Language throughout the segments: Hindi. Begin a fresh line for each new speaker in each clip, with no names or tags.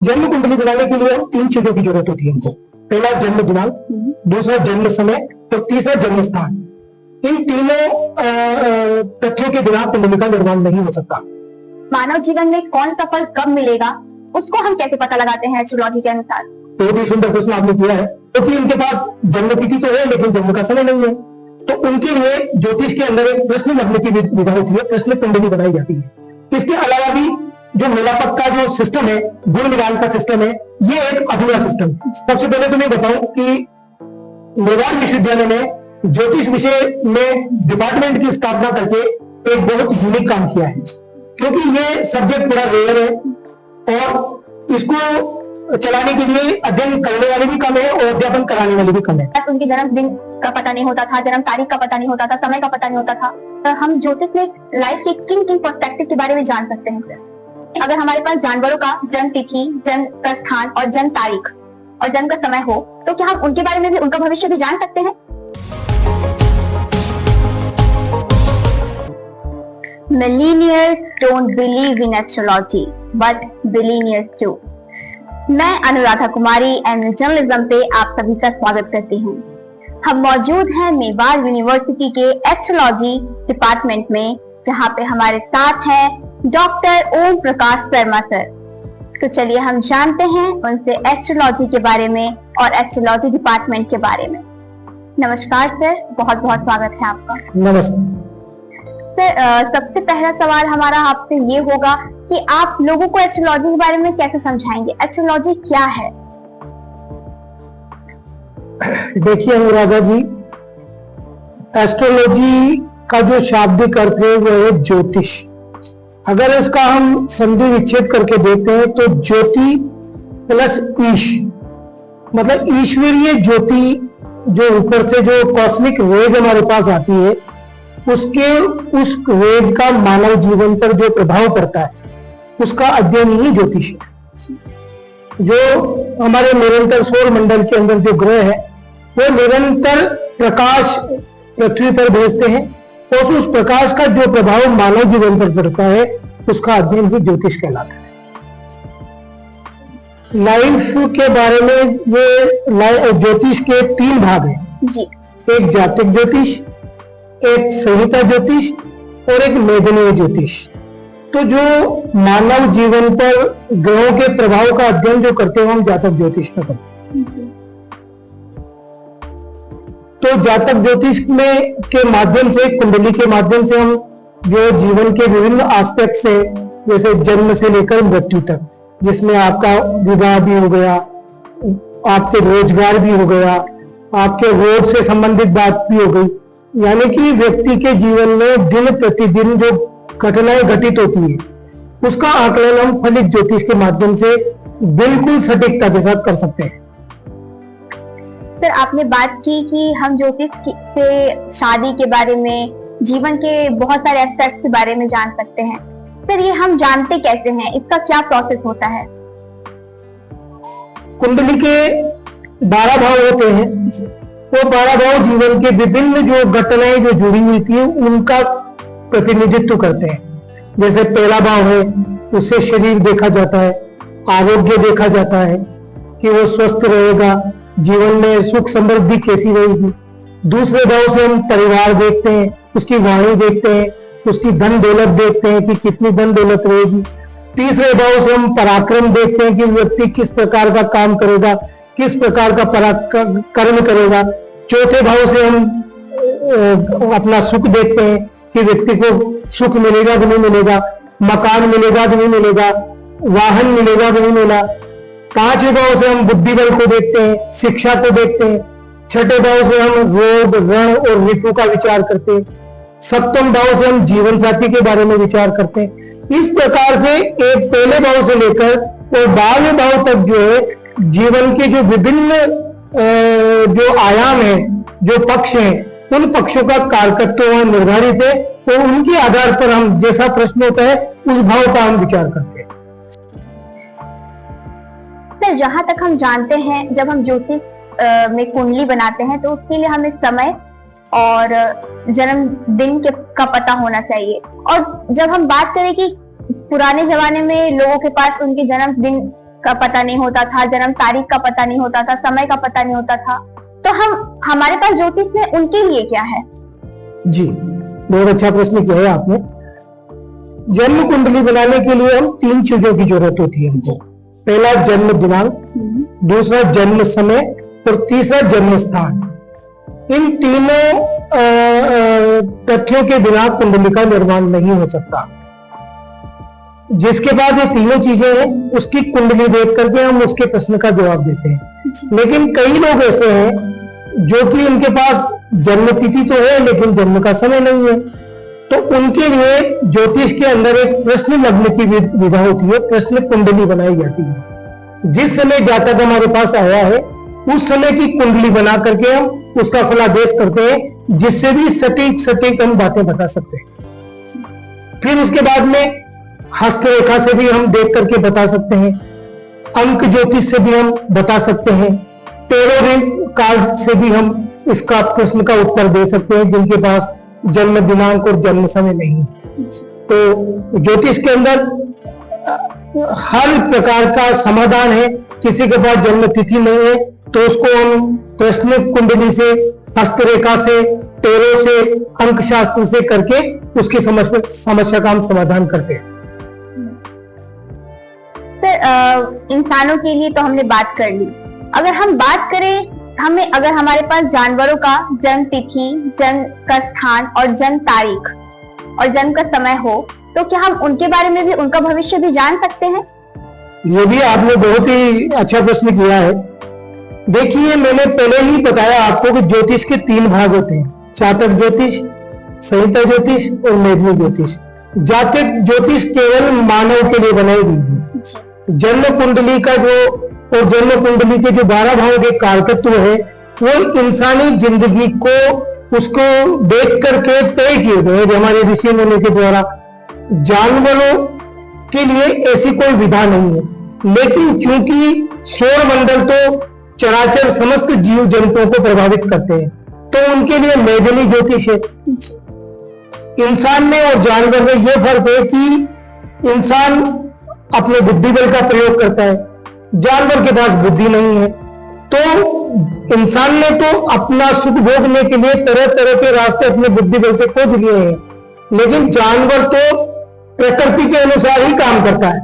जन्म कुंडली बनाने के लिए 3 चीजों की जरूरत होती है हमको। पहला जन्म दिनांक, दूसरा जन्म समय और तीसरा जन्म स्थान। इन तीनों तथ्यों के बिना कुंडली का निर्माण नहीं हो सकता।
मानव जीवन में कौन सा फल कब मिलेगा उसको हम कैसे पता लगाते हैं एस्ट्रोलॉजी के अनुसार?
बहुत ही सुंदर प्रश्न आपने किया है, क्योंकि उनके पास जन्म तिथि तो है लेकिन जन्म का समय नहीं है। तो उनके लिए ज्योतिष के अंदर एक प्रश्न लगने की विधा होती है, प्रश्न कुंडली बनाई जाती है। इसके अलावा भी जो मेलापत का जो सिस्टम है, गुण निदान का सिस्टम है, ये एक अधूरा सिस्टम है। सबसे पहले तो मैं बताऊं कि मेवाड़ विश्वविद्यालय ने ज्योतिष विषय में डिपार्टमेंट की स्थापना करके एक बहुत यूनिक काम किया है, क्योंकि ये सब्जेक्ट बड़ा रेयर है और इसको चलाने के लिए अध्ययन करने वाले भी कम है और अध्यापन कराने वाले भी कम है।
उनके जन्मदिन का पता नहीं होता था, जन्म तारीख का पता नहीं होता था, समय का पता नहीं होता था। तो हम ज्योतिष में लाइफ के किन किन पर्सपेक्टिव के बारे में जान सकते हैं सर? अगर हमारे पास जानवरों का जन्म तिथि, जन्म का स्थान और जन्म तारीख और जन्म का समय हो, तो क्या हम उनके बारे में भी, उनका भविष्य भी जान सकते हैं? Millennials don't believe in astrology, but billionaires do. मैं अनुराधा कुमारी एमए जर्नलिज्म पे आप सभी का स्वागत करती हूँ। हम मौजूद हैं मेवाड़ यूनिवर्सिटी के एस्ट्रोलॉजी डिपार्टमेंट में, जहाँ पे हमारे साथ हैं डॉक्टर ओम प्रकाश शर्मा सर। तो चलिए हम जानते हैं उनसे एस्ट्रोलॉजी के बारे में और एस्ट्रोलॉजी डिपार्टमेंट के बारे में। नमस्कार सर, बहुत बहुत स्वागत है आपका।
नमस्कार
सर, सबसे पहला सवाल हमारा आपसे ये होगा कि आप लोगों को एस्ट्रोलॉजी के बारे में कैसे समझाएंगे? एस्ट्रोलॉजी क्या है?
देखिए अनुराधा जी, एस्ट्रोलॉजी का जो शाब्दिक अर्थ है वो है ज्योतिष। अगर इसका हम संधि विच्छेद करके देखते हैं तो ज्योति प्लस ईश, मतलब ईश्वरीय ज्योति, जो ऊपर से जो कॉस्मिक रेज हमारे पास आती है, उस रेज का मानव जीवन पर जो प्रभाव पड़ता है उसका अध्ययन ही ज्योतिष है। जो हमारे निरंतर सौर मंडल के अंदर जो ग्रह है वो निरंतर प्रकाश पृथ्वी पर भेजते हैं और उस प्रकाश का जो प्रभाव मानव जीवन पर पड़ता है उसका अध्ययन ही ज्योतिष कहलाता है। लाइफ के बारे में ये ज्योतिष के 3 भाग हैं
जी।
एक जातक ज्योतिष, एक संहिता ज्योतिष और एक मेघनीय ज्योतिष। तो जो मानव जीवन पर ग्रहों के प्रभाव का अध्ययन जो करते हैं हम जातक ज्योतिष में करते हैं। तो जातक ज्योतिष में के माध्यम से, कुंडली के माध्यम से हम जो जीवन के विभिन्न एस्पेक्ट्स है, जैसे जन्म से लेकर मृत्यु तक, जिसमें आपका विवाह भी हो गया, आपके रोजगार भी हो गया, आपके रोग से संबंधित बात भी हो गई, यानी कि व्यक्ति के जीवन में दिन प्रतिदिन जो घटनाएं घटित होती है उसका आकलन हम फलित ज्योतिष के माध्यम से बिल्कुल सटीकता के साथ कर सकते हैं।
सर, आपने बात की कि हम ज्योतिष से शादी के बारे में, जीवन के बहुत सारे एस्पेक्ट्स के बारे में जान सकते हैं। सर, ये हम जानते कैसे हैं? इसका क्या प्रोसेस होता है?
कुंडली के 12 भाव होते हैं। वो 12 भाव जीवन के विभिन्न जो घटनाएं जो जुड़ी हुई थी उनका प्रतिनिधित्व करते हैं। जैसे पहला भाव है, उससे शरीर देखा जाता है, आरोग्य देखा जाता है कि वो स्वस्थ रहेगा, जीवन में सुख समृद्धि कैसी रहेगी। दूसरे भाव से हम परिवार देखते हैं, उसकी वाणी देखते हैं, उसकी धन दौलत देखते हैं कि कितनी धन दौलत रहेगी। तीसरे भाव से हम पराक्रम देखते हैं कि व्यक्ति किस प्रकार का काम करेगा, किस प्रकार का कर्म करेगा। चौथे भाव से हम अपना सुख देखते हैं कि व्यक्ति को सुख मिलेगा कि नहीं मिलेगा, मकान मिलेगा कि नहीं मिलेगा, वाहन मिलेगा कि नहीं मिला। पांचवें भाव से हम बुद्धि बल को देखते हैं, शिक्षा को देखते हैं। छठे भाव से हम रोग, ऋण और ऋतु का विचार करते हैं। सप्तम भाव से हम जीवन साथी के बारे में विचार करते हैं। इस प्रकार से एक पहले भाव से लेकर और 12वें भाव तक जो है जीवन के जो विभिन्न जो आयाम है, जो पक्ष हैं, उन पक्षों का कारकत्व वहां निर्धारित है और उनके आधार पर हम जैसा प्रश्न होता है उस भाव का हम विचार करते हैं।
सर, जहां तक हम जानते हैं, जब हम ज्योतिष में कुंडली बनाते हैं तो उसके लिए हमें समय और जन्मदिन का पता होना चाहिए। और जब हम बात करें कि पुराने जमाने में लोगों के पास उनके जन्मदिन का पता नहीं होता था, जन्म तारीख का पता नहीं होता था, समय का पता नहीं होता था, तो हमारे पास ज्योतिष में उनके लिए क्या है?
जी, बहुत अच्छा प्रश्न किया है आपने। जन्म कुंडली बनाने के लिए हम 3 चीजों की जरूरत होती है हमको। पहला जन्म दिनांक, दूसरा जन्म समय और तीसरा जन्म स्थान। इन तीनों तथ्यों के बिना कुंडली का निर्माण नहीं हो सकता। जिसके पास ये तीनों चीजें हैं उसकी कुंडली देख करके हम उसके प्रश्न का जवाब देते हैं। लेकिन कई लोग ऐसे हैं जो कि उनके पास जन्म तिथि तो है लेकिन जन्म का समय नहीं है, तो उनके लिए ज्योतिष के अंदर एक प्रश्न लग्न की विधा होती है, प्रश्न कुंडली बनाई जाती है। जिस समय जातक हमारे पास आया है उस समय की कुंडली बना करके हम उसका फलादेश करते हैं, जिससे भी सटीक हम बातें बता सकते हैं। फिर उसके बाद में हस्तरेखा से भी हम देख करके बता सकते हैं, अंक ज्योतिष से भी हम बता सकते हैं, टेरो कार्ड से भी हम इसका प्रश्न का उत्तर दे सकते हैं जिनके पास जन्म दिनांक और जन्म समय नहीं। तो ज्योतिष के अंदर हर प्रकार का समाधान है। किसी के पास जन्म तिथि नहीं है तो उसको हम प्रश्न कुंडली से, हस्तरेखा से, टेरो से, अंक शास्त्र से करके उसकी समस्या का हम समाधान करते हैं।
सर, इंसानों के लिए तो हमने बात कर ली। अगर हम बात करें अगर हमारे पास जानवरों का जन्म तिथि, जन्म का स्थान और जन्म तारीख और जन्म का समय हो तो क्या हम उनके बारे में भी, उनका भविष्य भी जान सकते हैं?
ये भी आपने बहुत ही अच्छा प्रश्न किया है। देखिए, मैंने पहले ही बताया आपको कि ज्योतिष के 3 भाग होते हैं, जातक ज्योतिष, संहिता ज्योतिष और मेदिनी ज्योतिष। जातक ज्योतिष केवल मानव के लिए बनाई गई है। जन्म कुंडली का और जन्म कुंडली के जो 12 भावों के कारकत्व है वो इंसानी जिंदगी को उसको देख करके तय किए गए हैं हमारे ऋषि मुनि के द्वारा। जानवरों के लिए ऐसी कोई विधा नहीं है, लेकिन चूंकि सौर मंडल तो चराचर समस्त जीव जंतुओं को प्रभावित करते हैं तो उनके लिए मेदिनी ज्योतिष है। इंसान में और जानवर में यह फर्क है कि इंसान अपने बुद्धि बल का प्रयोग करता है, जानवर के पास बुद्धि नहीं है। तो इंसान ने तो अपना सुख भोगने के लिए तरह तरह के रास्ते अपने बुद्धि बल से खोज लिए हैं, लेकिन जानवर तो प्रकृति के अनुसार ही काम करता है,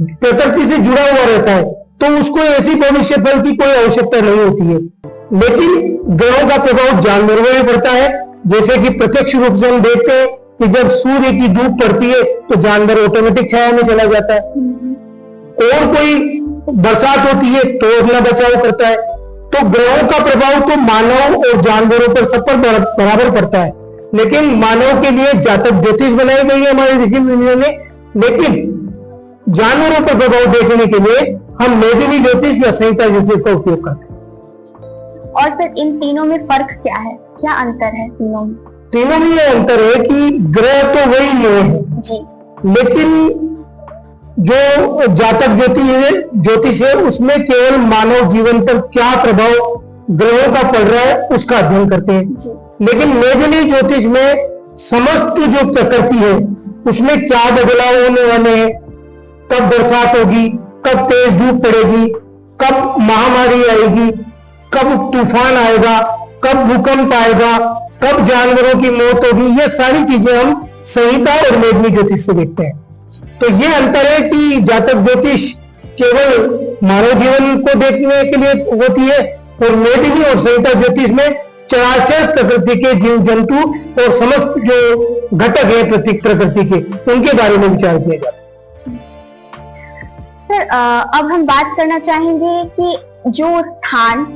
प्रकृति से जुड़ा हुआ रहता है, तो उसको ऐसी भविष्य फल की कोई आवश्यकता नहीं होती है। लेकिन ग्रहों का प्रभाव जानवरों में भी पड़ता है। जैसे कि प्रत्यक्ष रूप से हम देखते हैं कि जब सूर्य की धूप पड़ती है तो जानवर ऑटोमेटिक छाया में चला जाता है, और कोई बरसात होती है तो अपना बचाव करता है। तो ग्रहों का प्रभाव तो मानव और जानवरों पर सब पर बराबर पड़ता है, लेकिन मानव के लिए जातक ज्योतिष बनाई गई है हमारे ऋषि मुनियों ने, लेकिन जानवरों पर प्रभाव देखने के लिए हम मेदिनी ज्योतिष या संहिता ज्योतिष का उपयोग करते हैं।
और सर, इन तीनों में फर्क क्या है, क्या अंतर है तीनों में?
तीनों में यह अंतर है कि ग्रह तो वही है जी, लेकिन जो जातक ज्योतिष है उसमें केवल मानव जीवन पर क्या प्रभाव ग्रहों का पड़ रहा है उसका अध्ययन करते हैं। लेकिन मेदिनी ज्योतिष में समस्त जो प्रकृति है उसमें क्या बदलाव होने वाले हैं, कब बरसात होगी, कब तेज धूप पड़ेगी, कब महामारी आएगी, कब तूफान आएगा, कब भूकंप आएगा, कब जानवरों की मौत होगी, ये सारी चीजें हम संहिता और मेदिनी ज्योतिष से देखते हैं। तो ये अंतर है कि जातक ज्योतिष केवल मानव जीवन को देखने के लिए होती है और मेदिनी और संहिता ज्योतिष में चराचर प्रकृति के जीव जंतु और समस्त जो घटक है प्रकृति के, उनके बारे में विचार किया जाता है।
सर, अब हम बात करना चाहेंगे कि जो स्थान,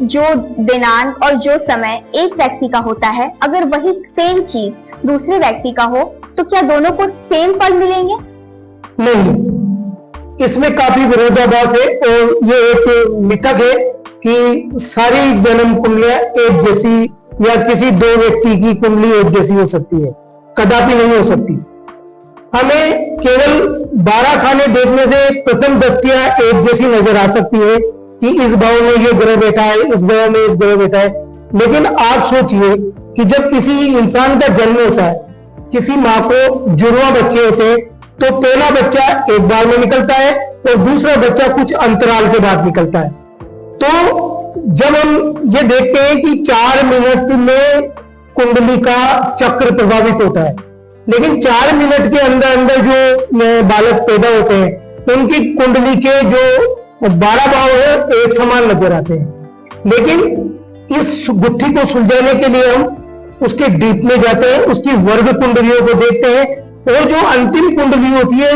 जो दिनांक और जो समय एक व्यक्ति का होता है, अगर वही सेम चीज दूसरे व्यक्ति का हो तो क्या दोनों को सेम फल मिलेंगे?
नहीं, इसमें काफी विरोधाभास है और ये एक मिथक है कि सारी जन्म कुंडलियां एक जैसी या किसी 2 व्यक्ति की कुंडली एक जैसी हो सकती है, कदापि नहीं हो सकती। हमें केवल 12 खाने देखने से प्रथम दृष्टया एक जैसी नजर आ सकती है कि इस भाव में ये ग्रह बैठा है, इस भाव में इस ग्रह बैठा है। लेकिन आप सोचिए कि जब किसी इंसान का जन्म होता है, किसी माँ को जुड़वा बच्चे होते हैं, तो पहला बच्चा एक बार में निकलता है और दूसरा बच्चा कुछ अंतराल के बाद निकलता है। तो जब हम ये देखते हैं कि 4 मिनट में कुंडली का चक्र प्रभावित होता है, लेकिन 4 मिनट के अंदर अंदर जो बालक पैदा होते हैं उनकी कुंडली के जो 12 भाव है एक समान नजर आते हैं। लेकिन इस गुत्थी को सुलझाने के लिए हम उसके डीप में जाते हैं, उसकी वर्ग कुंडलियों को देखते हैं, और जो अंतिम कुंडली होती है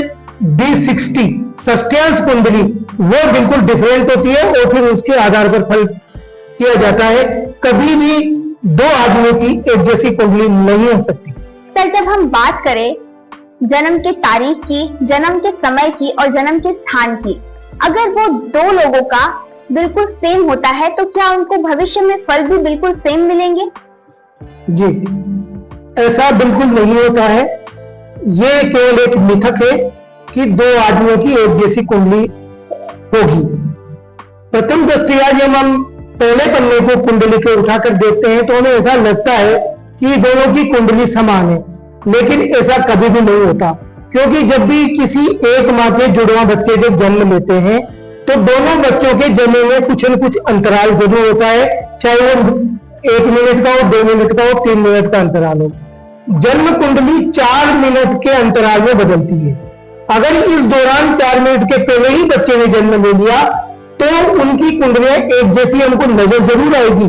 D60 षष्ठ्यांश कुंडली, वो बिल्कुल डिफरेंट होती है और फिर उसके आधार पर फल किया जाता है। कभी भी 2 आदमियों की एक जैसी कुंडली नहीं हो सकती।
सर, जब हम बात करें जन्म के तारीख की, जन्म के समय की और जन्म के स्थान की, अगर वो 2 लोगों का बिल्कुल सेम होता है तो क्या उनको भविष्य में फल भी बिल्कुल सेम मिलेंगे?
जी, ऐसा बिल्कुल नहीं होता है। ये केवल एक मिथक है कि 2 आदमियों की एक जैसी कुंडली होगी। प्रथम दृष्टया जब हम पहले पन्ने को कुंडली के उठाकर देखते हैं तो हमें ऐसा लगता है कि दोनों की कुंडली समान है, लेकिन ऐसा कभी भी नहीं होता, क्योंकि जब भी किसी एक मां के जुड़वा बच्चे जब जन्म लेते हैं तो दोनों बच्चों के जन्म में कुछ न कुछ अंतराल जरूर होता है, चाहे वो 1 मिनट का हो, 2 मिनट का हो, 3 मिनट का अंतराल हो। जन्म कुंडली 4 मिनट के अंतराल में बदलती है। अगर इस दौरान 4 मिनट के पहले ही बच्चे ने जन्म ले लिया तो उनकी कुंडलियां एक जैसी हमको नजर जरूर आएगी,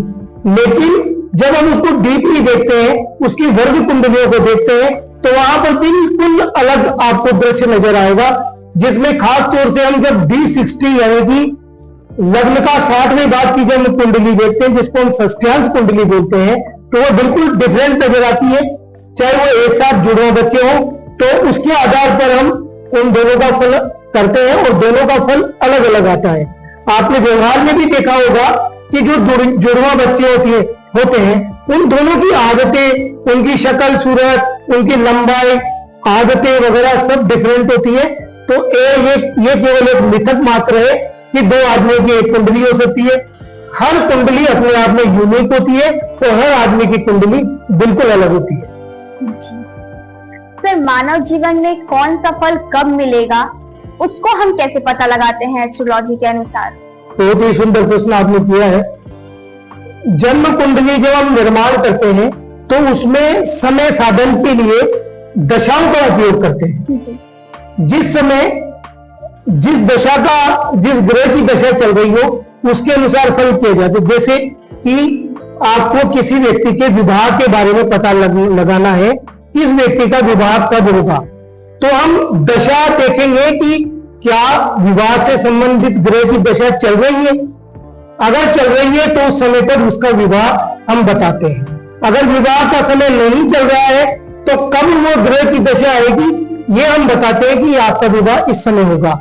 लेकिन जब हम उसको डीपली देखते हैं, उसकी वर्ग कुंडलियों को देखते हैं, तो वहां पर बिल्कुल अलग आपको दृश्य नजर आएगा, जिसमें खास तौर से हम जब D60 यानी कि लग्न का 60वें भाव की जब कुंडली देखते हैं, जिसको हम षष्ठ्यांश कुंडली बोलते हैं, तो वो बिल्कुल डिफरेंट नजर आती है। चाहे वो एक साथ जुड़वा बच्चे हो तो उसके आधार पर हम उन दोनों का फल करते हैं और दोनों का फल अलग अलग आता है। आपने व्यवहार में भी देखा होगा कि जो जुड़वा बच्चे होते हैं उन दोनों की आदतें, उनकी शक्ल सूरत, उनकी लंबाई, आदतें वगैरह सब डिफरेंट होती है। तो ये केवल एक मिथक मात्र है कि 2 आदमियों की एक कुंडली हो सकती है। हर कुंडली अपने आप में यूनिक होती है और हर आदमी की कुंडली बिल्कुल अलग होती है।
सर, मानव जीवन में कौन सा फल कब मिलेगा उसको हम कैसे पता लगाते हैं एस्ट्रोलॉजी के अनुसार?
बहुत ही सुंदर प्रश्न आपने किया है। जन्म कुंडली जब हम निर्माण करते हैं तो उसमें समय साधन के लिए दशाओं का उपयोग करते हैं। जिस समय जिस ग्रह की दशा चल रही हो उसके अनुसार फल किए जाते हैं। जैसे कि आपको किसी व्यक्ति के विवाह के बारे में पता लगाना है, किस व्यक्ति का विवाह कब होगा, तो हम दशा देखेंगे कि क्या विवाह से संबंधित ग्रह की दशा चल रही है। अगर चल रही है तो उस समय पर उसका विवाह हम बताते हैं। अगर विवाह का समय नहीं चल रहा है तो कब वो ग्रह की दशा आएगी ये हम बताते हैं कि आपका विवाह इस समय होगा।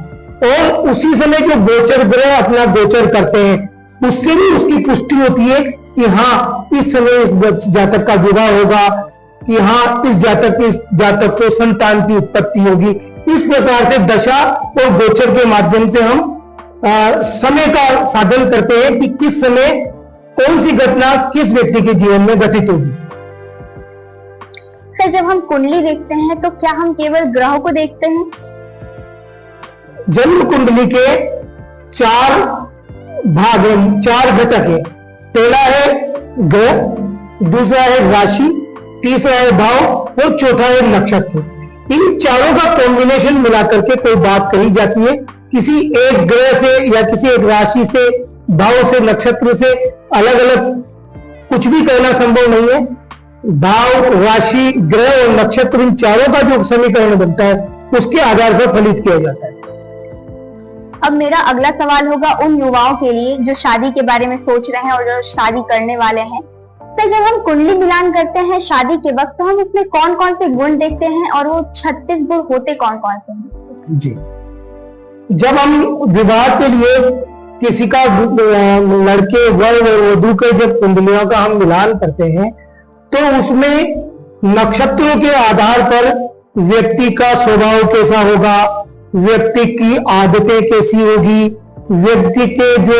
और उसी समय जो गोचर ग्रह अपना गोचर करते हैं उससे भी उसकी पुष्टि होती है कि हाँ इस समय इस जातक का विवाह होगा, कि हाँ इस जातक को संतान की उत्पत्ति होगी। इस प्रकार से दशा और गोचर के माध्यम से हम समय का साधन करते हैं कि किस समय कौन सी घटना किस व्यक्ति के जीवन में घटित होगी।
सर, जब हम कुंडली देखते हैं तो क्या हम केवल ग्रहों को देखते हैं?
जन्म कुंडली के 4 भाग हैं, 4 घटक है। पहला है ग्रह, दूसरा है राशि, तीसरा है भाव और चौथा है नक्षत्र। इन चारों का कॉम्बिनेशन मिलाकर के कोई बात कही जाती है। किसी एक ग्रह से या किसी एक राशि से, भाव से, नक्षत्र से अलग अलग कुछ भी कहना संभव नहीं है। भाव, राशि, ग्रह और नक्षत्र इन चारों का जो समीकरण बनता है उसके आधार पर फलित किया जाता है।
अब मेरा अगला सवाल होगा उन युवाओं के लिए जो शादी के बारे में सोच रहे हैं और जो शादी करने वाले हैं। तो जब हम कुंडली मिलान करते हैं शादी के वक्त तो हम इसमें कौन कौन से गुण देखते हैं और वो 36 गुण होते कौन कौन से हैं?
जी, जब हम विवाह के लिए किसी का लड़के वर वधू के जब कुंडलियों का हम मिलान करते हैं तो उसमें नक्षत्रों के आधार पर व्यक्ति का स्वभाव कैसा होगा, व्यक्ति की आदतें कैसी होगी, व्यक्ति के जो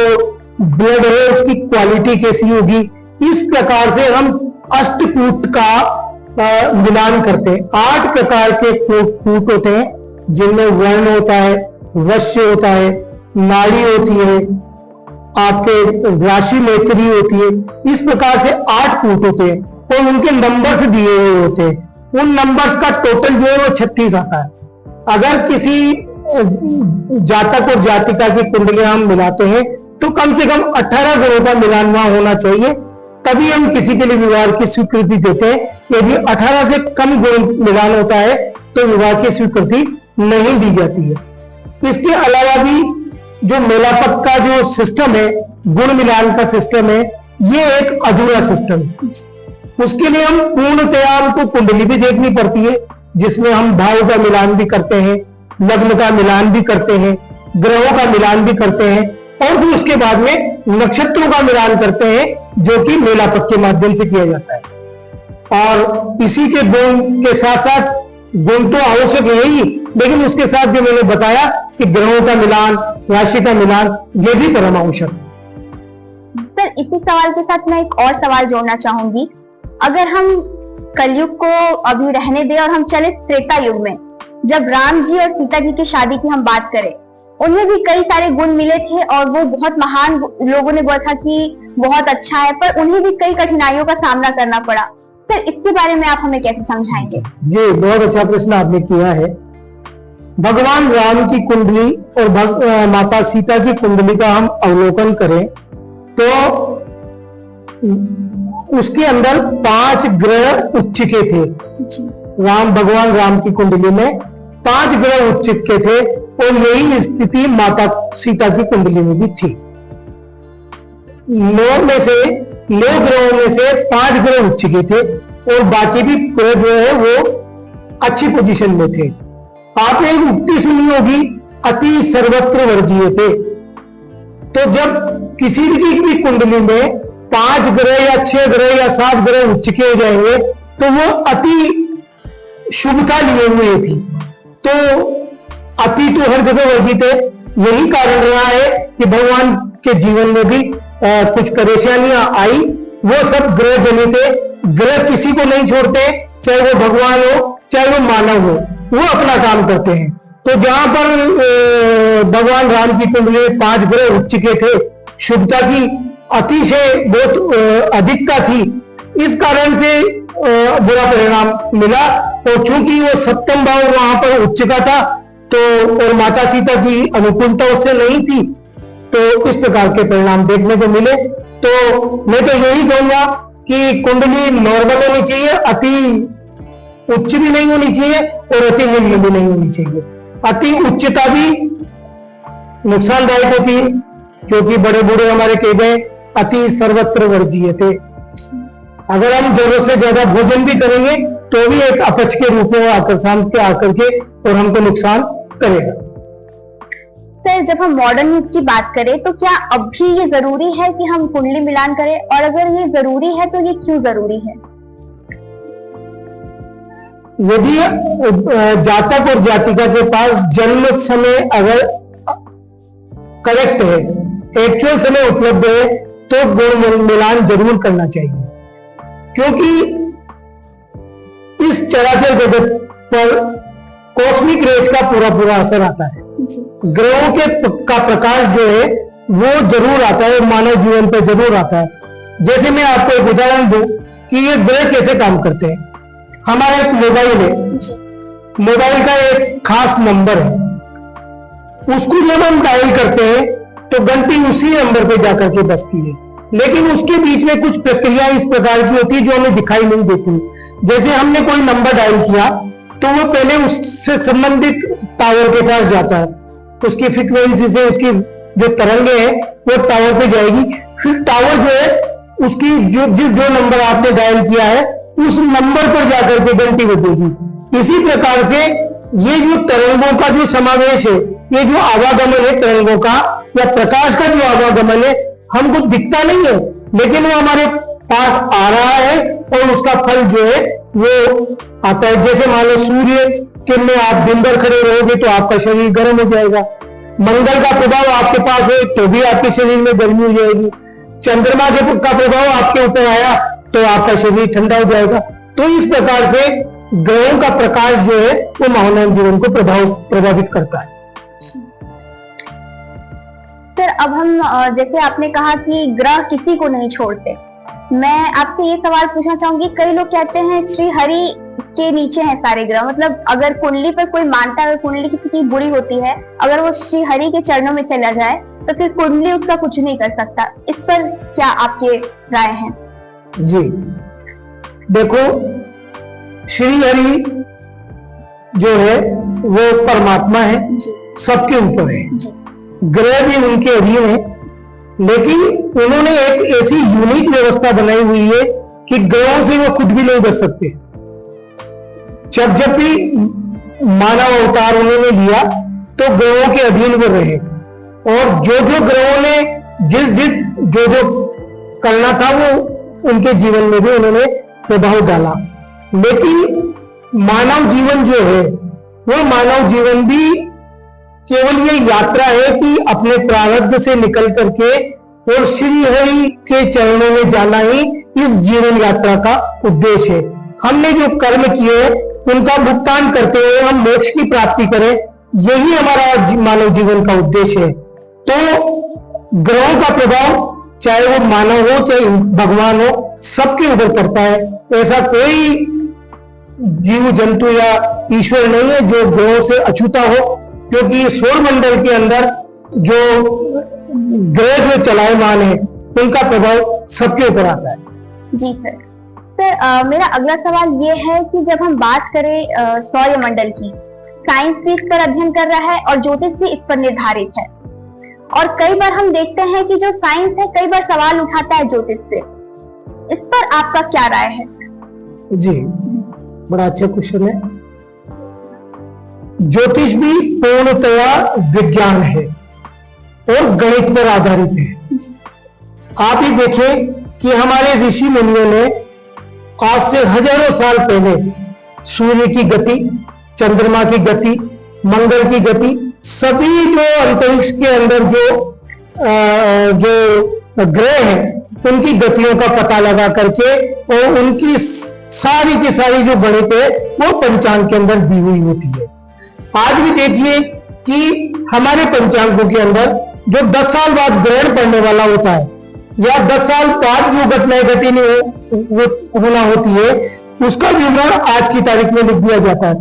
ब्लड है उसकी क्वालिटी कैसी होगी, इस प्रकार से हम अष्टकूट का मिलान करते हैं। 8 प्रकार के कूट होते हैं जिनमें वर्ण होता है, वश्य होता है, नाड़ी होती है, आपके राशि नेत्री होती है। इस प्रकार से 8 कूट होते हैं और उनके नंबर्स दिए हुए होते हैं। उन नंबर्स का टोटल जो है वो 36 आता है। अगर किसी जातक और जातिका की कुंडलियां हम मिलाते हैं तो कम से कम 18 गुणों का मिलान वहां होना चाहिए, तभी हम किसी के लिए विवाह की स्वीकृति देते हैं। यदि 18 से कम गुण मिलान होता है तो विवाह की स्वीकृति नहीं दी जाती है। इसके अलावा भी जो मेलापक का जो सिस्टम है, गुण मिलान का सिस्टम है, ये एक अधूरा सिस्टम है। उसके लिए हम पूर्णतया हमको कुंडली भी देखनी पड़ती है, जिसमें हम भाव का मिलान भी करते हैं, लग्न का मिलान भी करते हैं, ग्रहों का मिलान भी करते हैं और फिर उसके बाद में नक्षत्रों का मिलान करते हैं, जो कि मेलापक के माध्यम से किया जाता है। और इसी के गुण के साथ साथ गुण तो आवश्यक है ही, लेकिन उसके साथ जो मैंने बताया कि ग्रहों का मिलान, राशि का मिलान, ये भी परम आवश्यक।
सर, इसी सवाल के साथ मैं एक और सवाल जोड़ना चाहूंगी। अगर हम कलयुग को अभी रहने दें और हम चले त्रेता युग में, जब राम जी और सीता जी की शादी की हम बात करें, उनमें भी कई सारे गुण मिले थे और वो बहुत महान, लोगों ने बोला था कि बहुत अच्छा है, पर उन्हें भी कई कठिनाइयों का सामना करना पड़ा। सर, इसके बारे में आप हमें कैसे समझाएंगे?
जी, बहुत अच्छा प्रश्न आपने किया है। भगवान राम की कुंडली और माता सीता की कुंडली का हम अवलोकन करें तो उसके अंदर 5 ग्रह उच्च के थे। भगवान राम की कुंडली में 5 ग्रह उच्च के थे और यही स्थिति माता सीता की कुंडली में भी थी। 9 ग्रहों में से 5 ग्रह उच्च के थे और बाकी भी ग्रह जो है वो अच्छी पोजीशन में थे। आपने एक उक्ति सुनी होगी, अति सर्वत्र वर्जीय थे। तो जब किसी की भी कुंडली में 5 ग्रह या 6 ग्रह या 7 ग्रह उच्च के हो जाएंगे तो वो अति शुभता लिए हुए थी। तो अति तो हर जगह वर्जित है। यही कारण रहा है कि भगवान के जीवन में भी कुछ परेशानियां आई। वो सब ग्रह जनित है। ग्रह किसी को नहीं छोड़ते, चाहे वो भगवान हो चाहे वो मानव हो, वो अपना काम करते हैं। तो जहां पर भगवान राम की कुंडली में 5 ग्रह उच्च के थे, शुभता की अतिशय बहुत अधिकता थी, इस कारण से बुरा परिणाम मिला। और चूंकि वो सप्तम भाव वहां पर उच्च का था तो और माता सीता की अनुकूलता उससे नहीं थी, तो इस प्रकार के परिणाम देखने को मिले। तो मैं तो यही कहूंगा कि कुंडली नॉर्मल होनी चाहिए, अति उच्च भी नहीं होनी चाहिए और अति निम्न भी नहीं होनी चाहिए। अति उच्चता भी नुकसानदायक होती है, क्योंकि बड़े बूढ़े हमारे कह गए अति सर्वत्र वर्जीय थे। अगर हम जरूरत से ज्यादा भोजन भी करेंगे तो भी एक अपच के रूप में आकर्षण के आकर के और हमको नुकसान करेगा।
सर, जब हम मॉडर्न युग की बात करें तो क्या अब भी ये जरूरी है कि हम कुंडली मिलान करें, और अगर ये जरूरी है तो ये क्यों जरूरी है?
यदि जातक और जातिका के पास जन्म समय अगर करेक्ट है, एक्चुअल समय उपलब्ध है, तो गुण मिलान जरूर करना चाहिए। क्योंकि इस चराचर जगत पर कॉस्मिक रेज का पूरा असर आता है। ग्रहों का प्रकाश जो है वो जरूर आता है, मानव जीवन पर जरूर आता है। जैसे मैं आपको एक उदाहरण दूं कि ये ग्रह कैसे काम करते हैं। हमारा एक मोबाइल है, मोबाइल का एक खास नंबर है, उसको जब हम डायल करते हैं तो घंटी उसी नंबर पे जाकर के बजती है। लेकिन उसके बीच में कुछ प्रक्रिया इस प्रकार की होती है जो हमें दिखाई नहीं देती। जैसे हमने कोई नंबर डायल किया तो वो पहले उससे संबंधित टावर के पास जाता है, उसकी फ्रीक्वेंसी से उसकी जो तरंगे हैं वो टावर पे जाएगी। फिर टावर जो है उसकी जो नंबर आपने डायल किया है उस नंबर पर जाकर के घंटी बजेगी। इसी प्रकार से ये जो तरंगों का जो समावेश है, ये जो आवागमन है तरंगों का या प्रकाश का जो आवागमन है, हमको दिखता नहीं है लेकिन वो हमारे पास आ रहा है और उसका फल जो है वो आता है। जैसे मान लो सूर्य के में आप दिन भर खड़े रहोगे तो आपका शरीर गर्म हो जाएगा। मंगल का प्रभाव आपके पास है तो भी आपके शरीर में गर्मी हो जाएगी। चंद्रमा का प्रभाव आपके ऊपर आया तो आपका शरीर ठंडा हो जाएगा। तो इस प्रकार से ग्रहों का प्रकाश जो है वो मानव जीवन को प्रभावित करता है।
सर, अब हम जैसे आपने कहा कि ग्रह किसी को नहीं छोड़ते, मैं आपसे ये सवाल पूछना चाहूंगी, कई लोग कहते हैं श्री हरि के नीचे हैं सारे ग्रह, मतलब अगर कुंडली पर कोई मानता है, अगर कुंडली किसी की बुरी होती है, अगर वो श्री हरि के चरणों में चला जाए तो फिर कुंडली उसका कुछ नहीं कर सकता। इस पर क्या आपके राय है?
जी देखो, श्री हरि जो है वो परमात्मा है, सबके ऊपर है, ग्रह भी उनके अधीन है, लेकिन उन्होंने एक ऐसी यूनिक व्यवस्था बनाई हुई है कि ग्रहों से वो खुद भी नहीं बच सकते। जब भी मानव अवतार उन्होंने लिया तो ग्रहों के अधीन वो रहे, और जो ग्रहों ने जो करना था वो उनके जीवन में भी उन्होंने प्रभाव डाला। लेकिन मानव जीवन जो है वो मानव जीवन भी केवल ये यात्रा है कि अपने प्रारब्ध से निकल करके और श्री हरि के चरणों में जाना ही इस जीवन यात्रा का उद्देश्य है। हमने जो कर्म किए उनका भुगतान करते हुए हम मोक्ष की प्राप्ति करें, यही हमारा मानव जीवन का उद्देश्य है। तो ग्रहों का प्रभाव चाहे वो मानव हो चाहे भगवान हो, सबके ऊपर पड़ता है। ऐसा कोई जीव जंतु या ईश्वर नहीं है जो ग्रहों से अछूता हो, क्योंकि सौर मंडल के अंदर जो ग्रह जो चलायमान है उनका प्रभाव सबके ऊपर आता है।
जी सर। मेरा अगला सवाल ये है कि जब हम बात करें सौरमंडल की, साइंस भी इस पर अध्ययन कर रहा है और ज्योतिष भी इस पर निर्धारित है, और कई बार हम देखते हैं कि जो साइंस है कई बार सवाल उठाता है ज्योतिष से। इस पर आपका क्या राय है?
जी, बड़ा अच्छा क्वेश्चन है। ज्योतिष भी पूर्णतया विज्ञान है और गणित पर आधारित है। आप ही देखें कि हमारे ऋषि मुनियों ने आज से हजारों साल पहले सूर्य की गति, चंद्रमा की गति, मंगल की गति, सभी जो अंतरिक्ष के अंदर जो ग्रह हैं उनकी गतियों का पता लगा करके और उनकी सारी की सारी जो गणित है वो पंचांग के अंदर दी हुई होती है। आज भी देखिए कि हमारे पंचांगों के अंदर जो 10 साल बाद ग्रहण पड़ने वाला होता है या 10 साल बाद जो घटनाएं घटिनी होना होती है, उसका विवरण आज की तारीख में लिख दिया जाता है।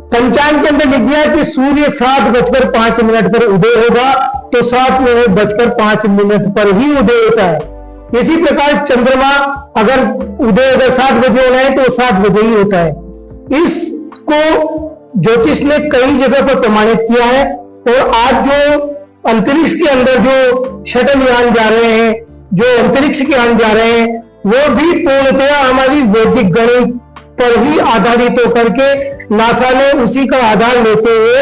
पंचांग के अंदर लिख दिया है कि सूर्य 7:05 पर उदय होगा तो 7:05 पर ही उदय होता है। इसी प्रकार चंद्रमा अगर उदय अगर 7 बजे होना है तो 7 बजे ही होता है। इसको ज्योतिष ने कई जगह पर प्रमाणित किया है, और आज जो अंतरिक्ष के अंदर जो शटल यान जा रहे हैं, जो अंतरिक्ष के यान जा रहे हैं, वो भी पूर्णतया हमारी वैदिक गणित पर ही आधारित होकर के नासा ने उसी का आधार लेते हुए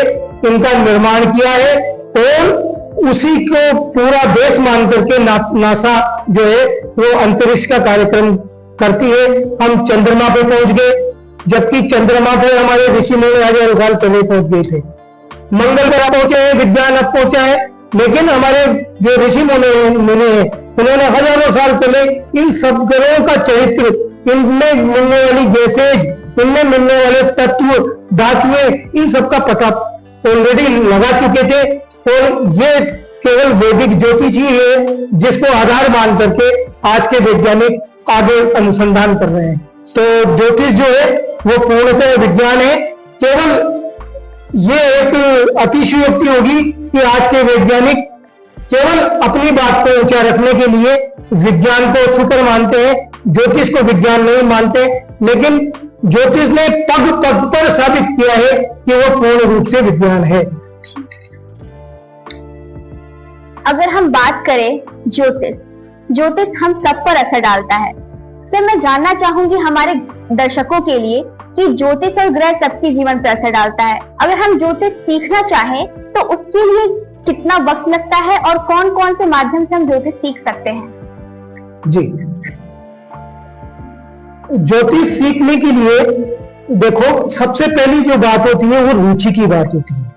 इनका निर्माण किया है, और उसी को पूरा देश मान करके नासा जो है वो अंतरिक्ष का कार्यक्रम करती है। हम चंद्रमा पे पहुंच गए, जबकि चंद्रमा पे हमारे ऋषि मुनि हजारों साल पहले पहुंच गए थे। मंगल पर पहुंचे हैं, विज्ञान अब पहुंचा है, लेकिन हमारे जो ऋषि मुनि हैं उन्होंने हजारों साल पहले इन सब ग्रहों का चरित्र, इनमें मिलने वाली गैसेज, इनमें मिलने वाले तत्व, धातुएं, इन सब का पता ऑलरेडी लगा चुके थे। और ये केवल वैदिक ज्योतिष ही है जिसको आधार मान करके आज के वैज्ञानिक आगे अनुसंधान कर रहे हैं। तो ज्योतिष जो है वो पूर्णतः विज्ञान है। केवल ये एक अतिशयोक्ति होगी कि आज के वैज्ञानिक केवल अपनी बात को ऊंचा रखने के लिए विज्ञान को सुपर मानते हैं, ज्योतिष को विज्ञान नहीं मानते। लेकिन ज्योतिष ने पग पग पर साबित किया है कि वो पूर्ण रूप से विज्ञान है।
अगर हम बात करें ज्योतिष हम सब पर असर डालता है, तो मैं जानना चाहूंगी हमारे दर्शकों के लिए कि ज्योतिष और ग्रह सबके जीवन पर असर डालता है। अगर हम ज्योतिष सीखना चाहें तो उसके लिए कितना वक्त लगता है और कौन कौन से माध्यम से हम ज्योतिष सीख सकते हैं?
जी, ज्योतिष सीखने के लिए देखो सबसे पहली जो बात होती है वो रुचि की बात होती है।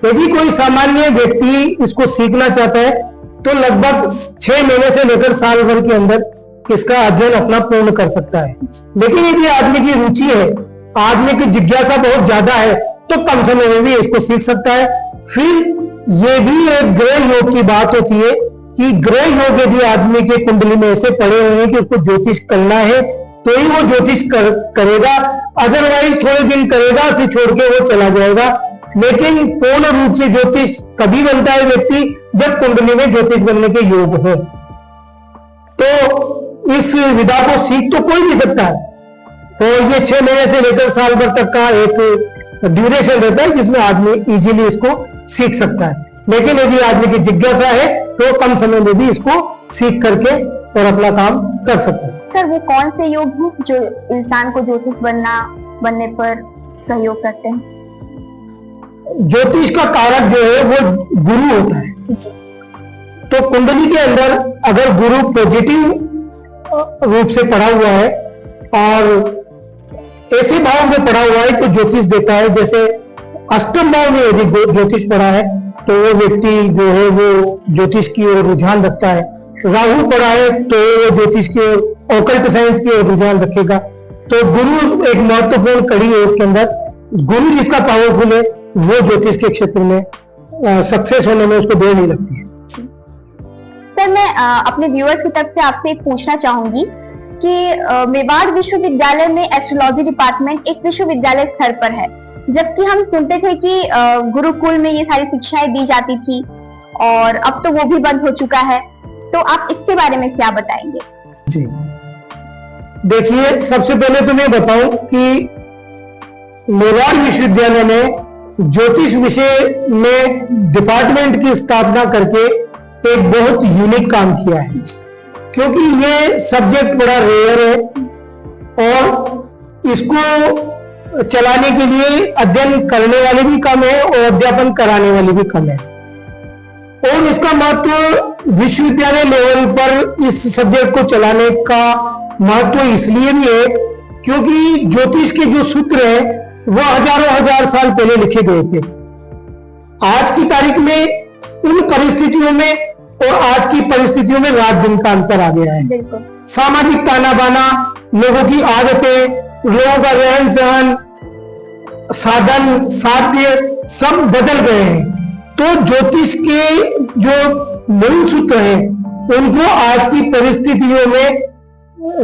यदि कोई सामान्य व्यक्ति इसको सीखना चाहता है तो लगभग 6 महीने से लेकर साल भर के अंदर इसका अध्ययन अपना पूर्ण कर सकता है। लेकिन यदि आदमी की रुचि है आदमी की जिज्ञासा बहुत ज्यादा है तो कम समय में भी इसको सीख सकता है। फिर ये भी एक ग्रह योग की बात होती है कि ग्रह योग यदि आदमी के कुंडली में ऐसे पड़े हुए हैं कि उसको ज्योतिष करना है तो ही वो ज्योतिष करेगा, अदरवाइज थोड़े दिन करेगा फिर छोड़ के वो चला जाएगा। लेकिन पूर्ण रूप से ज्योतिष कभी बनता है व्यक्ति जब कुंडली में ज्योतिष बनने के योग हो। तो इस विधा को सीख तो कोई भी सकता है। तो ये 6 महीने से लेकर साल भर तक का एक ड्यूरेशन रहता है जिसमें आदमी इजीली इसको सीख सकता है। लेकिन यदि आदमी की जिज्ञासा है तो कम समय में भी इसको सीख करके और अपना काम कर सकता है।
सर वो कौन से योग हैं जो इंसान को ज्योतिष बनने पर सहयोग करते हैं?
ज्योतिष का कारक जो है वो गुरु होता है। तो कुंडली के अंदर अगर गुरु पॉजिटिव रूप से पड़ा हुआ है और ऐसे भाव में पड़ा हुआ है तो ज्योतिष देता है। जैसे अष्टम भाव में यदि ज्योतिष पड़ा है तो वो व्यक्ति जो है वो ज्योतिष की ओर रुझान रखता है। राहु पड़ा है तो वो ज्योतिष की ओर, ऑकल्ट साइंस की ओर रुझान रखेगा। तो गुरु एक महत्वपूर्ण कड़ी है इसके अंदर। गुरु जिसका पावरफुल है वो ज्योतिष के क्षेत्र में सक्सेस होने में उसको देर नहीं लगती है।
सर मैं अपने व्यूअर्स की तरफ से आपसे एक पूछना चाहूंगी कि मेवाड़ विश्वविद्यालय में एस्ट्रोलॉजी डिपार्टमेंट एक विश्वविद्यालय स्तर पर है, जबकि हम सुनते थे कि गुरुकुल में ये सारी शिक्षाएं दी जाती थी और अब तो वो भी बंद हो चुका है। तो आप इसके बारे में क्या बताएंगे?
जी देखिए, सबसे पहले तो मैं बताऊं कि मेवाड़ विश्वविद्यालय में ज्योतिष विषय में डिपार्टमेंट की स्थापना करके एक बहुत यूनिक काम किया है, क्योंकि ये सब्जेक्ट बड़ा रेयर है और इसको चलाने के लिए अध्ययन करने वाले भी कम है और अध्यापन कराने वाले भी कम है। और इसका महत्व विश्वविद्यालय लेवल पर इस सब्जेक्ट को चलाने का महत्व इसलिए भी है क्योंकि ज्योतिष के जो सूत्र हैं वो हजारों हजार साल पहले लिखे गए थे। आज की तारीख में उन परिस्थितियों में और आज की परिस्थितियों में रात दिन का अंतर आ गया है। सामाजिक ताना बाना, लोगों की आदतें, लोगों का रहन सहन, साधन साध्य सब बदल गए हैं। तो ज्योतिष के जो मूल सूत्र हैं उनको आज की परिस्थितियों में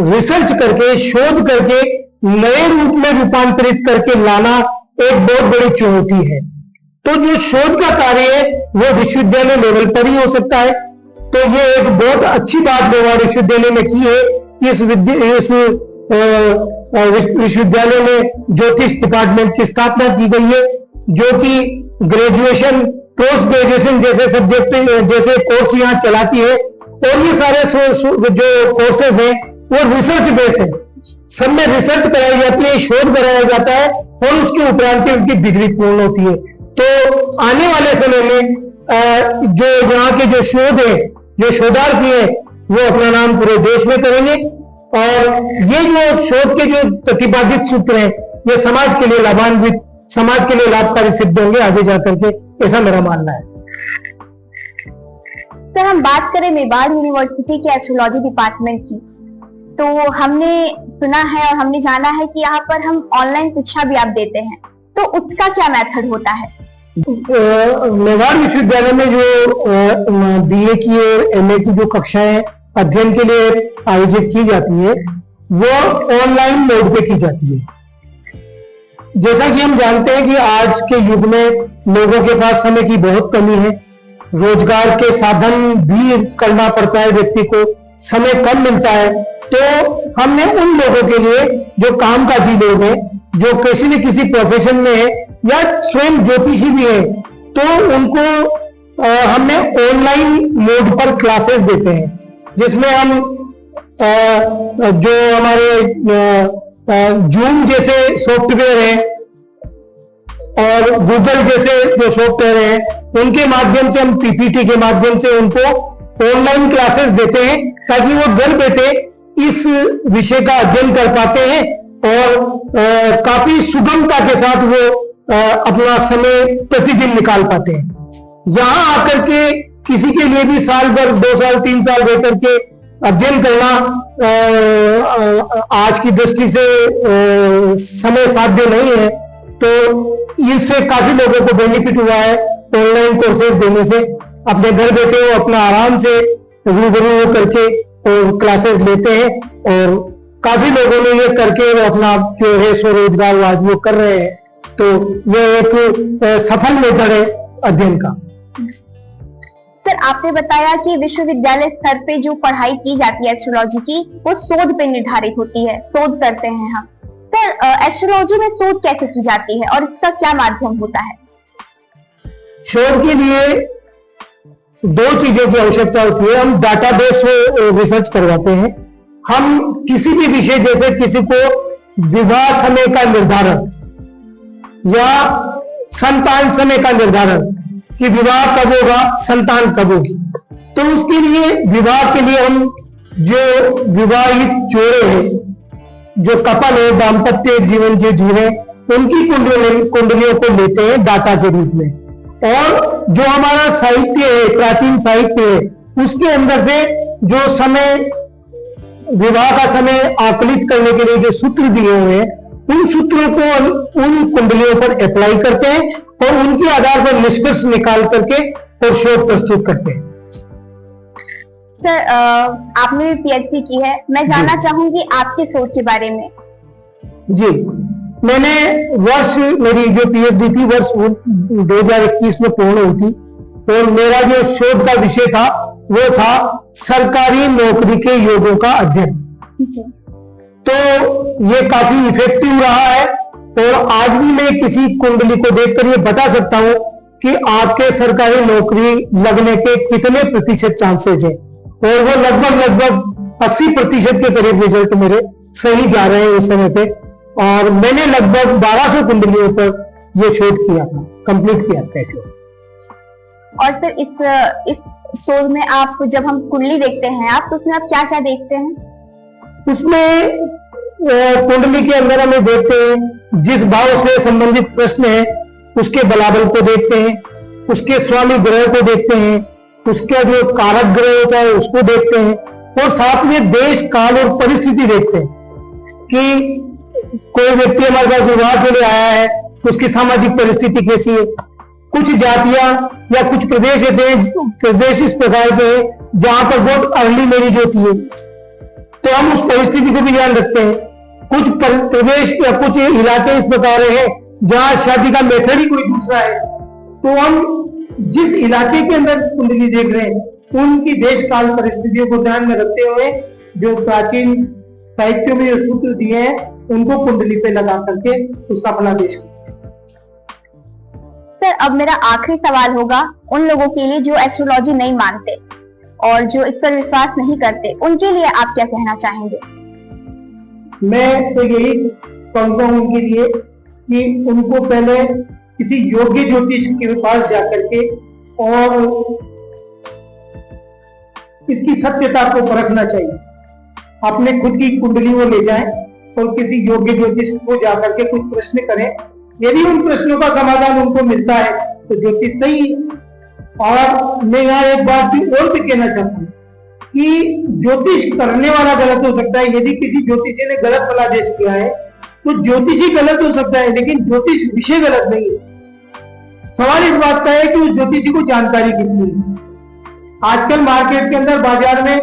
रिसर्च करके, शोध करके नए रूप में रूपांतरित करके लाना एक बहुत बड़ी चुनौती है। तो जो शोध का कार्य है वो विश्वविद्यालय लेवल पर ही हो सकता है। तो ये एक बहुत अच्छी बात मेवाड़ विश्वविद्यालय ने की है कि इस विश्वविद्यालय में ज्योतिष डिपार्टमेंट की स्थापना की गई है, जो कि ग्रेजुएशन, पोस्ट ग्रेजुएशन जैसे सब्जेक्ट, जैसे कोर्स यहाँ चलाती है। और ये सारे जो कोर्सेज हैं वो रिसर्च बेस्ड है, सब में रिसर्च कराई जाती है, शोध कराया जाता है और उसके उपरांत उनकी डिग्री पूर्ण होती है। तो आने वाले समय में जो यहाँ के जो शोध है, जो शोधार्थी है, वो अपना नाम पूरे देश में करेंगे और ये जो शोध के जो प्रतिपादित सूत्र हैं ये समाज के लिए लाभान्वित, समाज के लिए लाभकारी सिद्ध होंगे आगे जाकर के, ऐसा मेरा मानना है।
सर हम बात करें मेवाड़ यूनिवर्सिटी के एस्ट्रोलॉजी डिपार्टमेंट की, तो हमने सुना है और हमने जाना है कि यहाँ पर हम ऑनलाइन शिक्षा भी आप देते हैं, तो उसका क्या मेथड होता है?
मेवाड़ विश्वविद्यालय में जो बीए की और एमए की जो कक्षाएं अध्ययन के लिए आयोजित की जाती है वो ऑनलाइन मोड पे की जाती है। जैसा कि हम जानते हैं कि आज के युग में लोगों के पास समय की बहुत कमी है, रोजगार के साधन भी करना पड़ता है, व्यक्ति को समय कम मिलता है। तो हमने उन लोगों के लिए जो कामकाजी लोग हैं, जो किसी न किसी प्रोफेशन में है या स्वयं ज्योतिषी भी है, तो उनको हमने ऑनलाइन मोड पर क्लासेस देते हैं, जिसमें हम जो हमारे जूम जैसे सॉफ्टवेयर है और गूगल जैसे जो सॉफ्टवेयर है उनके माध्यम से, हम पीपीटी के माध्यम से उनको ऑनलाइन क्लासेस देते हैं ताकि वो घर बैठे इस विषय का अध्ययन कर पाते हैं और काफी सुगमता के साथ वो अपना समय प्रतिदिन निकाल पाते हैं। यहाँ आकर के किसी के लिए भी साल भर, 2 साल 3 साल रह करके अध्ययन करना आज की दृष्टि से समय साध्य नहीं है, तो इससे काफी लोगों को बेनिफिट हुआ है ऑनलाइन कोर्सेज देने से। अपने घर बैठे वो अपना आराम से रूबरू करके और क्लासेस लेते हैं, और काफी लोगों ने ये करके वो अपना जो है स्वरोजगार आज वो कर रहे हैं। तो ये एक सफल मेथड है अध्ययन का।
सर, आपने बताया कि विश्वविद्यालय स्तर पे जो पढ़ाई की जाती है एस्ट्रोलॉजी की, वो शोध पे निर्धारित होती है, शोध करते हैं हम। सर, एस्ट्रोलॉजी में शोध कैसे की जाती है और इसका क्या माध्यम होता है?
शोध के लिए दो चीजों की आवश्यकता होती है। हम डाटाबेस रिसर्च करवाते हैं। हम किसी भी विषय, जैसे किसी को विवाह समय का निर्धारण या संतान समय का निर्धारण कि विवाह कब होगा, संतान कब होगी, तो उसके लिए विवाह के लिए हम जो विवाहित जोड़े हैं, जो कपल है, दाम्पत्य जीवन जो जी रहे, उनकी कुंडलियों को लेते हैं डाटा के रूप में। और जो हमारा साहित्य है, प्राचीन साहित्य है, उसके अंदर से जो समय, विवाह का समय आकलित करने के लिए जो सूत्र दिए हुए हैं, उन सूत्रों को उन कुंडलियों पर अप्लाई करते हैं और उनके आधार पर निष्कर्ष निकाल करके और शोध प्रस्तुत करते हैं।
सर, आपने भी पीएचडी की है, मैं जानना चाहूंगी आपके शोध के बारे में।
जी, मैंने मेरी जो पीएचडी थी वर्ष 2021 में पूर्ण हुई थी, और मेरा जो शोध का विषय था वो था सरकारी नौकरी के योगों का अध्ययन।
जी।
तो ये काफी इफेक्टिव रहा है, और आज भी मैं किसी कुंडली को देखकर ये बता सकता हूं कि आपके सरकारी नौकरी लगने के कितने प्रतिशत चांसेस है, और वो लगभग 80% के करीब रिजल्ट मेरे सही जा रहे हैं इस समय पे। और मैंने लगभग 1200 कुंडलियों पर ये शोध किया था, कंप्लीट किया था शोध।
और सर, इस शोध में आप, जब हम कुंडली देखते हैं आप, तो उसमें आप क्या क्या देखते हैं?
उसमें कुंडली के अंदर हमें देखते हैं जिस भाव से संबंधित प्रश्न है उसके बलाबल को देखते हैं, उसके स्वामी ग्रह को देखते हैं, उसका जो कारक ग्रह होता है उसको देखते हैं, और साथ में देश काल और परिस्थिति देखते हैं कि कोई व्यक्ति हमारे पास विवाह के लिए आया है, उसकी सामाजिक परिस्थिति कैसी है। कुछ जातियां या कुछ प्रदेश प्रदेश इस प्रकार के हैं जहां पर बहुत अर्ली मैरिज होती है, तो हम उस परिस्थिति को भी ध्यान रखते हैं। कुछ प्रदेश या कुछ इलाके इस प्रकार हैं जहां शादी का मेथड ही कोई दूसरा है, तो हम जिस इलाके के अंदर कुंडली देख रहे हैं उनकी देश काल परिस्थितियों को ध्यान में रखते हुए जो प्राचीन साहित्यों में जो सूत्र दिए हैं उनको कुंडली पे लगा करके उसका फलादेश किया।
सर, अब मेरा आखिरी सवाल होगा उन लोगों के लिए जो एस्ट्रोलॉजी नहीं मानते और जो इस पर विश्वास नहीं करते, उनके लिए आप क्या कहना चाहेंगे?
मैं तो यही कहूंगा उनके लिए कि उनको पहले किसी योग्य ज्योतिष के पास जाकर के और इसकी सत्यता को परखना चाहिए। अपने खुद की कुंडली को ले जाएं और किसी योग्य ज्योतिष को जाकर के कुछ प्रश्न करें। यदि उन प्रश्नों का समाधान उनको मिलता है तो ज्योतिष सही है। और मैं यहाँ एक बात और भी कहना चाहता हूँ कि ज्योतिष करने वाला गलत हो सकता है। यदि किसी ज्योतिषी ने गलत फलादेश किया है तो ज्योतिषी गलत हो सकता है, लेकिन ज्योतिष विषय गलत नहीं है। सवाल इस बात का है कि उस ज्योतिषी को जानकारी कितनी है। आजकल मार्केट के अंदर, बाजार में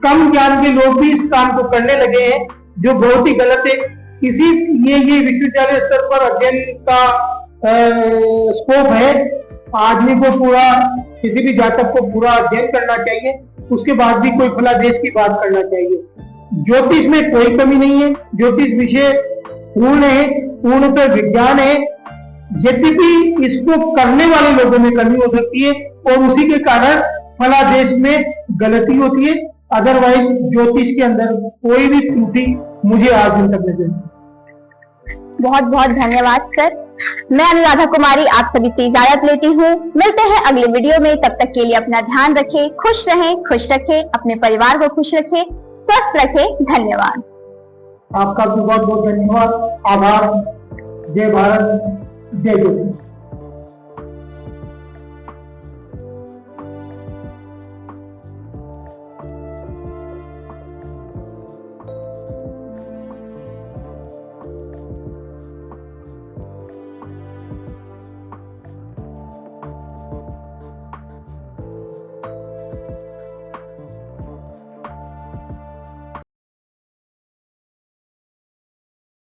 कम ज्ञान के लोग भी इस काम को करने लगे हैं, जो बहुत ही गलत है। ये विश्वविद्यालय स्तर पर अध्ययन का स्कोप है। आदमी को पूरा, किसी भी जातक को पूरा अध्ययन करना चाहिए, उसके बाद भी कोई फलादेश की बात करना चाहिए। ज्योतिष में कोई कमी नहीं है, ज्योतिष विषय पूर्ण है, पूर्णतः विज्ञान है। यद्यपि इसको करने वाले लोगों में कमी हो सकती है और उसी के कारण फलादेश में गलती होती है। अदरवाइज ज्योतिष के अंदर कोई भी त्रुटि मुझे आज तक नहीं।
बहुत बहुत धन्यवाद सर। मैं अनुराधा कुमारी आप सभी से इजाजत लेती हूँ। मिलते हैं अगले वीडियो में, तब तक के लिए अपना ध्यान रखें, खुश रहें, खुश रखें, अपने परिवार को खुश रखें, स्वस्थ रखें। धन्यवाद।
आपका भी बहुत बहुत धन्यवाद, आभार। जय भारत, जय ज्योतिष।